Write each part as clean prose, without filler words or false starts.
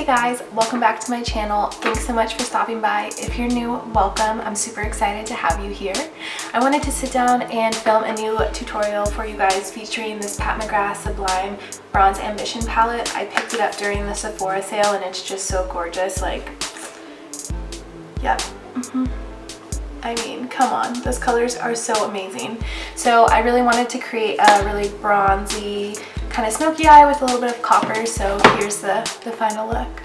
Hey guys, welcome back to my channel. Thanks so much for stopping by. If you're new, welcome. I'm super excited to have you here. I wanted to sit down and film a new tutorial for you guys featuring this Pat McGrath Sublime Bronze Ambition palette. I picked it up during the Sephora sale and it's just so gorgeous. Like, yep. I mean, come on, those colors are so amazing. So I really wanted to create a really bronzy, kind of smoky eye with a little bit of copper, so here's the final look.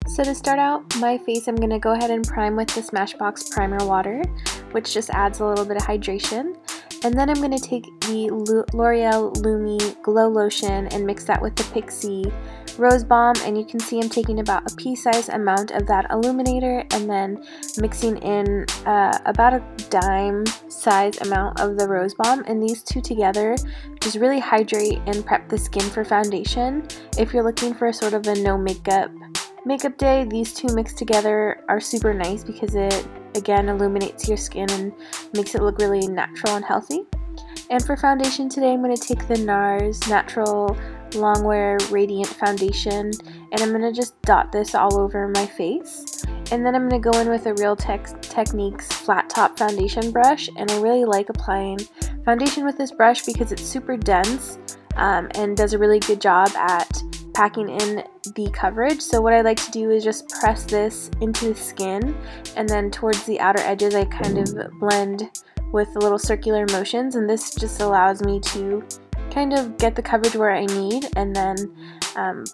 So to start out my face, I'm going to go ahead and prime with the Smashbox primer water, which just adds a little bit of hydration. And then I'm going to take the L'Oreal Lumi Glow Lotion and mix that with the Pixi Rose Balm, and you can see I'm taking about a pea-sized amount of that illuminator and then mixing in about a dime size amount of the Rose Balm, and these two together just really hydrate and prep the skin for foundation. If you're looking for sort of a no makeup day, these two mixed together are super nice because it again illuminates your skin and makes it look really natural and healthy. And for foundation today, I'm going to take the NARS Natural Longwear Radiant Foundation, and I'm going to just dot this all over my face. And then I'm going to go in with a Real Techniques flat top foundation brush, and I really like applying foundation with this brush because it's super dense and does a really good job at packing in the coverage. So what I like to do is just press this into the skin, and then towards the outer edges I kind of blend with the little circular motions, and this just allows me to kind of get the coverage where I need and then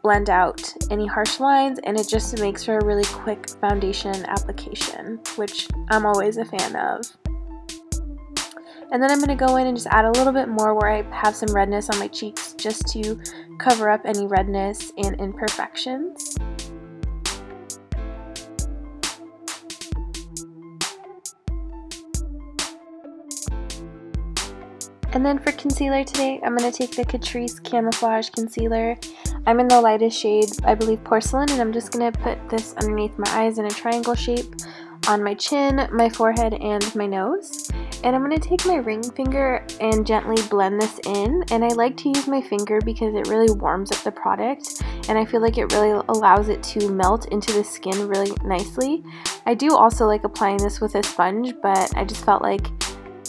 blend out any harsh lines, and it just makes for a really quick foundation application, which I'm always a fan of. And then I'm going to go in and just add a little bit more where I have some redness on my cheeks just to cover up any redness and imperfections. And then for concealer today, I'm going to take the Catrice Camouflage Concealer. I'm in the lightest shade, I believe Porcelain, and I'm just going to put this underneath my eyes in a triangle shape on my chin, my forehead, and my nose. And I'm going to take my ring finger and gently blend this in, and I like to use my finger because it really warms up the product, and I feel like it really allows it to melt into the skin really nicely. I do also like applying this with a sponge, but I just felt like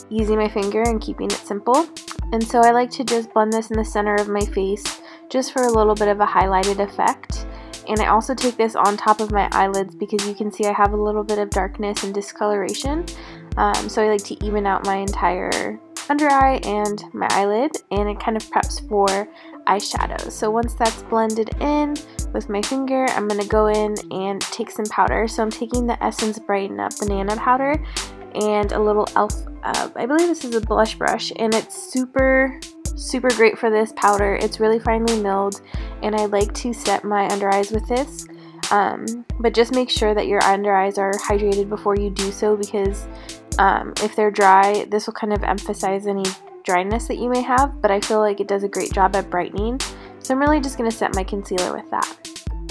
using my finger and keeping it simple. And so I like to just blend this in the center of my face just for a little bit of a highlighted effect. And I also take this on top of my eyelids because you can see I have a little bit of darkness and discoloration. So I like to even out my entire under eye and my eyelid, and it kind of preps for eyeshadow. So once that's blended in with my finger, I'm going to go in and take some powder. So I'm taking the Essence Brighten Up Banana powder and a little e.l.f. I believe this is a blush brush, and it's super great for this powder. It's really finely milled, and I like to set my under eyes with this. But just make sure that your under eyes are hydrated before you do so, because if they're dry, this will kind of emphasize any dryness that you may have, but I feel like it does a great job at brightening. So I'm really just going to set my concealer with that.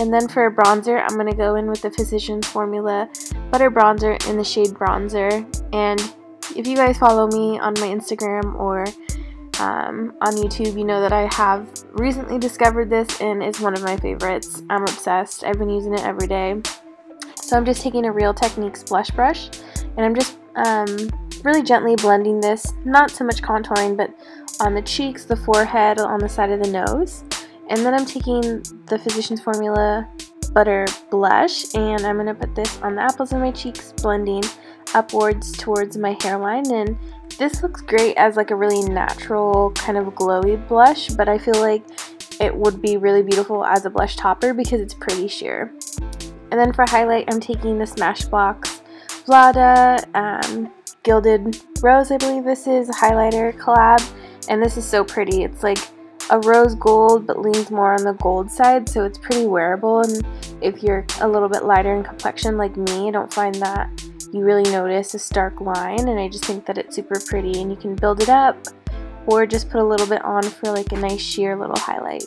And then for a bronzer, I'm going to go in with the Physicians Formula Butter Bronzer in the shade Bronzer. And if you guys follow me on my Instagram or on YouTube, you know that I have recently discovered this and it's one of my favorites. I'm obsessed. I've been using it every day. So I'm just taking a Real Techniques blush brush, and I'm just really gently blending this, not so much contouring, but on the cheeks, the forehead, on the side of the nose. And then I'm taking the Physicians Formula Butter Blush, and I'm going to put this on the apples of my cheeks, blending upwards towards my hairline. And this looks great as like a really natural kind of glowy blush, but I feel like it would be really beautiful as a blush topper because it's pretty sheer. And then for highlight, I'm taking the Smashbox Vlada Gilded Rose, I believe this is, a highlighter collab, and this is so pretty. It's like a rose gold but leans more on the gold side, so it's pretty wearable, and if you're a little bit lighter in complexion like me, I don't find that you really notice a stark line, and I just think that it's super pretty, and you can build it up or just put a little bit on for like a nice sheer little highlight.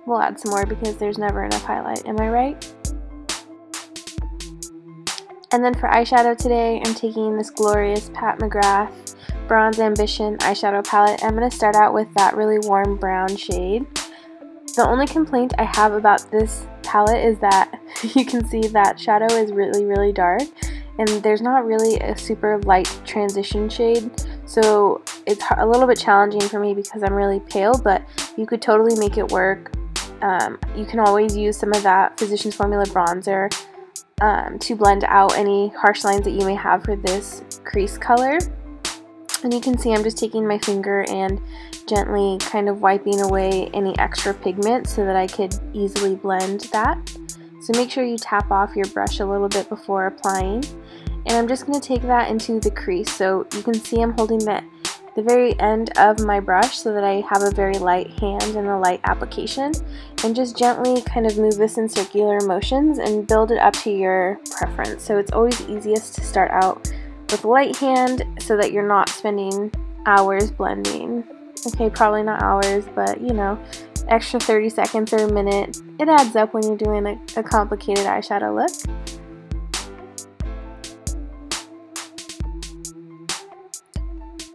We'll add some more because there's never enough highlight, am I right? And then for eyeshadow today, I'm taking this glorious Pat McGrath Bronze Ambition eyeshadow palette. I'm going to start out with that really warm brown shade. The only complaint I have about this palette is that you can see that shadow is really, really dark, and there's not really a super light transition shade, so it's a little bit challenging for me because I'm really pale, but you could totally make it work. You can always use some of that Physicians Formula bronzer to blend out any harsh lines that you may have for this crease color. And you can see I'm just taking my finger and gently kind of wiping away any extra pigment so that I could easily blend that. So make sure you tap off your brush a little bit before applying. And I'm just going to take that into the crease. So you can see I'm holding the very end of my brush so that I have a very light hand and a light application. And just gently kind of move this in circular motions and build it up to your preference. So it's always easiest to start out with light hand so that you're not spending hours blending. Okay, probably not hours, but you know, extra 30 seconds or a minute, it adds up when you're doing a complicated eyeshadow look.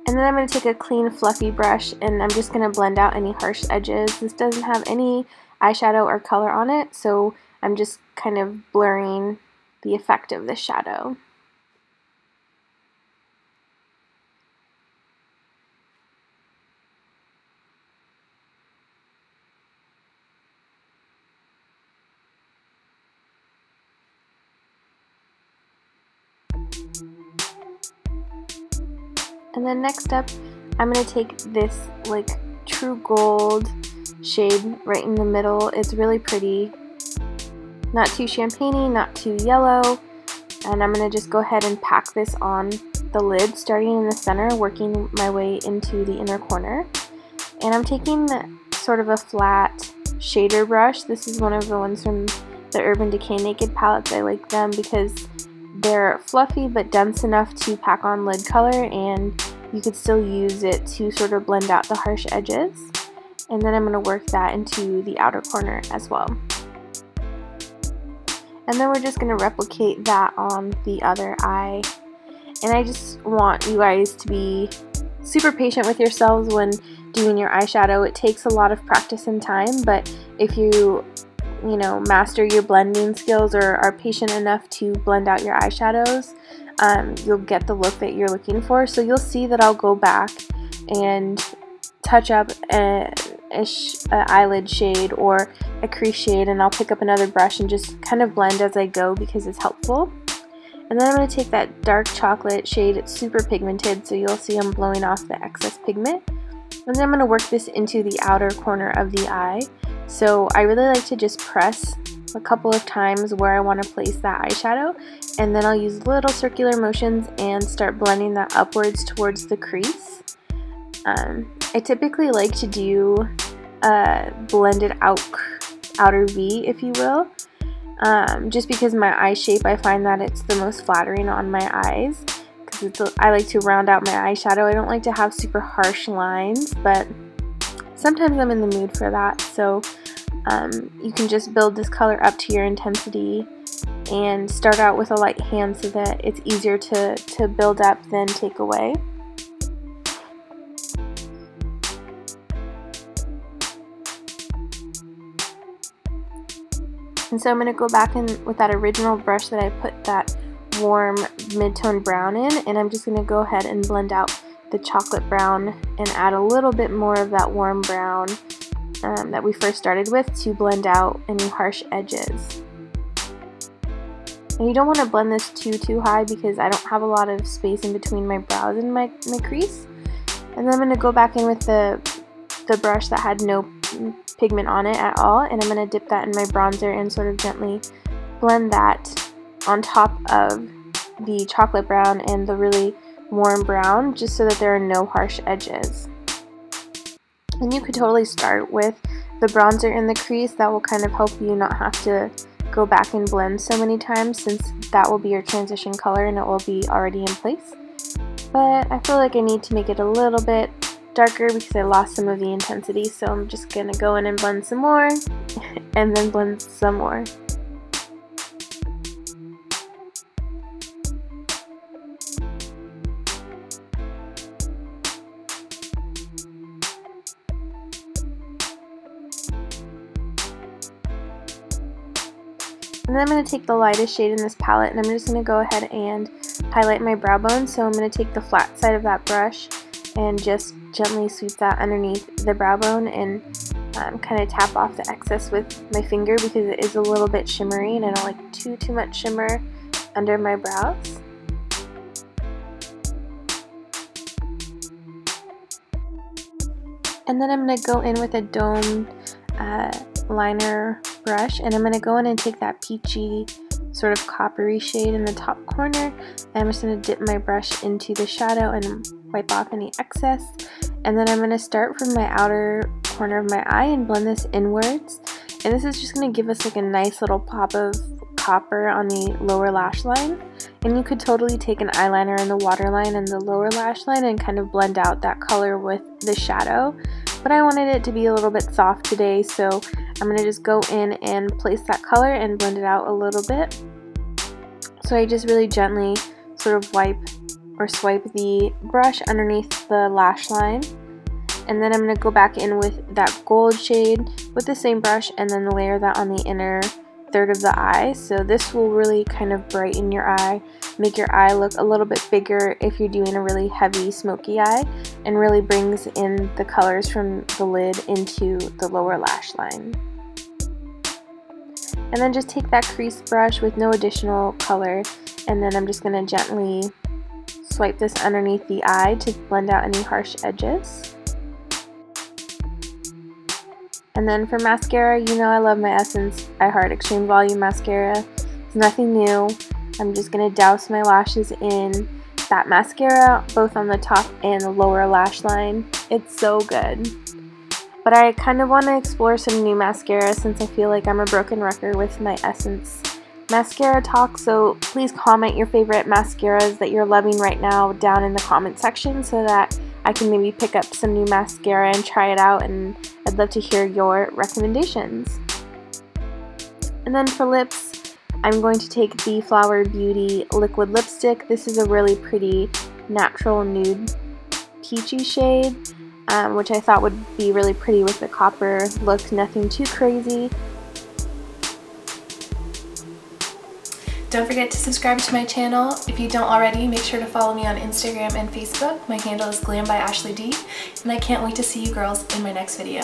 And then I'm going to take a clean fluffy brush and I'm just going to blend out any harsh edges. This doesn't have any eyeshadow or color on it, so I'm just kind of blurring the effect of the shadow. And then next up, I'm going to take this like true gold shade right in the middle. It's really pretty. Not too champagne-y, not too yellow. And I'm going to just go ahead and pack this on the lid, starting in the center, working my way into the inner corner. And I'm taking sort of a flat shader brush. This is one of the ones from the Urban Decay Naked palettes. I like them because they're fluffy but dense enough to pack on lid color, and you could still use it to sort of blend out the harsh edges. And then I'm going to work that into the outer corner as well. And then we're just going to replicate that on the other eye. And I just want you guys to be super patient with yourselves when doing your eyeshadow. It takes a lot of practice and time, but if you master your blending skills or are patient enough to blend out your eyeshadows, you'll get the look that you're looking for. So you'll see that I'll go back and touch up an eyelid shade or a crease shade, and I'll pick up another brush and just kind of blend as I go because it's helpful. And then I'm going to take that dark chocolate shade. It's super pigmented, so you'll see I'm blowing off the excess pigment. And then I'm going to work this into the outer corner of the eye. So I really like to just press a couple of times where I want to place that eyeshadow, and then I'll use little circular motions and start blending that upwards towards the crease. I typically like to do a blended outer V, if you will, just because my eye shape, I find that it's the most flattering on my eyes, because I like to round out my eyeshadow. I don't like to have super harsh lines, but sometimes I'm in the mood for that. So you can just build this color up to your intensity and start out with a light hand so that it's easier to build up than take away. And so I'm going to go back in with that original brush that I put that warm mid-tone brown in, and I'm just going to go ahead and blend out the chocolate brown and add a little bit more of that warm brown that we first started with to blend out any harsh edges. And you don't want to blend this too high because I don't have a lot of space in between my brows and my crease. And then I'm going to go back in with the brush that had no pigment on it at all, and I'm going to dip that in my bronzer and sort of gently blend that on top of the chocolate brown and the really warm brown, just so that there are no harsh edges. And you could totally start with the bronzer in the crease. That will kind of help you not have to go back and blend so many times, since that will be your transition color and it will be already in place. But I feel like I need to make it a little bit darker because I lost some of the intensity, so I'm just going to go in and blend some more and then blend some more. And then I'm going to take the lightest shade in this palette, and I'm just going to go ahead and highlight my brow bone. So I'm going to take the flat side of that brush and just gently sweep that underneath the brow bone and kind of tap off the excess with my finger because it is a little bit shimmery and I don't like too much shimmer under my brows. And then I'm going to go in with a domed liner brush, and I'm going to go in and take that peachy sort of coppery shade in the top corner, and I'm just going to dip my brush into the shadow and wipe off any excess. And then I'm going to start from my outer corner of my eye and blend this inwards, and this is just going to give us like a nice little pop of copper on the lower lash line. And you could totally take an eyeliner in the waterline and the lower lash line and kind of blend out that color with the shadow, but I wanted it to be a little bit soft today, so I'm going to just go in and place that color and blend it out a little bit. So I just really gently sort of wipe or swipe the brush underneath the lash line, and then I'm going to go back in with that gold shade with the same brush and then layer that on the inner third of the eye. So this will really kind of brighten your eye, make your eye look a little bit bigger if you're doing a really heavy smoky eye, and really brings in the colors from the lid into the lower lash line. And then just take that crease brush with no additional color, and then I'm just going to gently swipe this underneath the eye to blend out any harsh edges. And then for mascara, you know I love my Essence I Heart Extreme Volume Mascara. It's nothing new. I'm just going to douse my lashes in that mascara, both on the top and the lower lash line. It's so good. But I kind of want to explore some new mascara since I feel like I'm a broken record with my Essence mascara talk. So please comment your favorite mascaras that you're loving right now down in the comment section so that I can maybe pick up some new mascara and try it out, and I'd love to hear your recommendations. And then for lips, I'm going to take the Flower Beauty liquid lipstick. This is a really pretty natural nude peachy shade, which I thought would be really pretty with the copper look, nothing too crazy. Don't forget to subscribe to my channel. If you don't already, make sure to follow me on Instagram and Facebook. My handle is Glam by Ashley D, and I can't wait to see you girls in my next video.